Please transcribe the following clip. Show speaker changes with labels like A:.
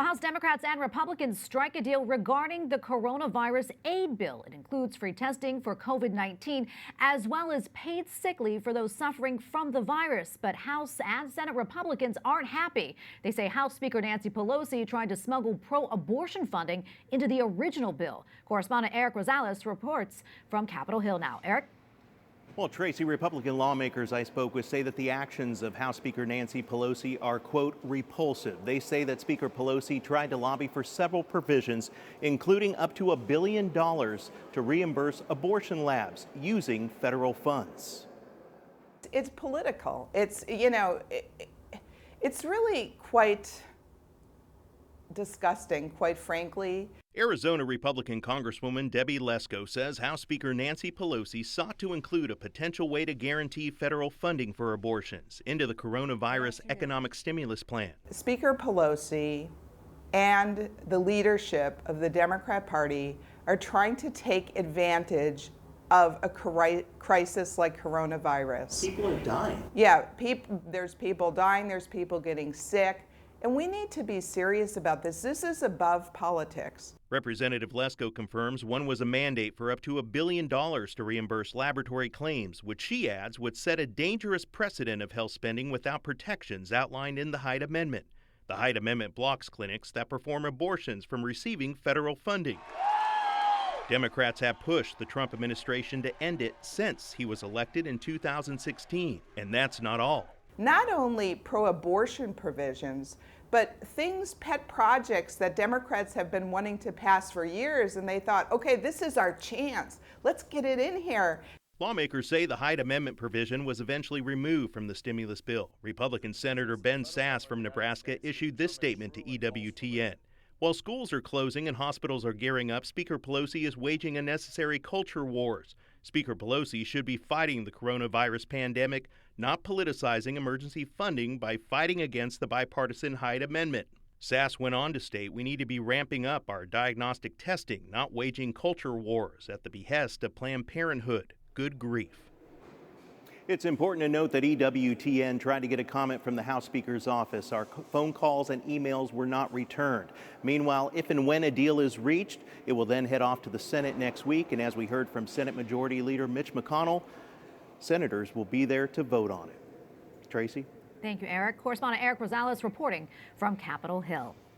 A: House Democrats and Republicans strike a deal regarding the coronavirus aid bill. It includes free testing for COVID-19 as well as paid sick leave for those suffering from the virus. But House and Senate Republicans aren't happy. They say House Speaker Nancy Pelosi tried to smuggle pro-abortion funding into the original bill. Correspondent Erik Rosales reports from Capitol Hill now. Eric?
B: Well, Tracy, Republican lawmakers I spoke with say that the actions of House Speaker Nancy Pelosi are, quote, repulsive. They say that Speaker Pelosi tried to lobby for several provisions, including up to $1 billion to reimburse abortion labs using federal funds.
C: It's political. It's, it's really quite disgusting, quite frankly.
B: Arizona Republican Congresswoman Debbie Lesko says House Speaker Nancy Pelosi sought to include a potential way to guarantee federal funding for abortions into the coronavirus economic stimulus plan.
C: Speaker Pelosi and the leadership of the Democrat Party are trying to take advantage of a crisis like coronavirus.
B: People are dying.
C: Yeah, there's people dying, there's people getting sick. And we need to be serious about this. This is above politics.
B: Representative Lesko confirms one was a mandate for up to $1 billion to reimburse laboratory claims, which she adds would set a dangerous precedent of health spending without protections outlined in the Hyde Amendment. The Hyde Amendment blocks clinics that perform abortions from receiving federal funding. Democrats have pushed the Trump administration to end it since he was elected in 2016. And that's not all.
C: Not only pro-abortion provisions, but pet projects that Democrats have been wanting to pass for years, and they thought, okay, this is our chance. Let's get it in here.
B: Lawmakers say the Hyde Amendment provision was eventually removed from the stimulus bill. Republican Senator Ben Sasse from Nebraska issued this statement to EWTN. While schools are closing and hospitals are gearing up, Speaker Pelosi is waging unnecessary culture wars. Speaker Pelosi should be fighting the coronavirus pandemic, not politicizing emergency funding by fighting against the bipartisan Hyde Amendment. Sasse went on to state we need to be ramping up our diagnostic testing, not waging culture wars at the behest of Planned Parenthood. Good grief. It's important to note that EWTN tried to get a comment from the House Speaker's office. Our phone calls and emails were not returned. Meanwhile, if and when a deal is reached, it will then head off to the Senate next week. And as we heard from Senate Majority Leader Mitch McConnell, senators will be there to vote on it. Tracy?
A: Thank you, Eric. Correspondent Erik Rosales reporting from Capitol Hill.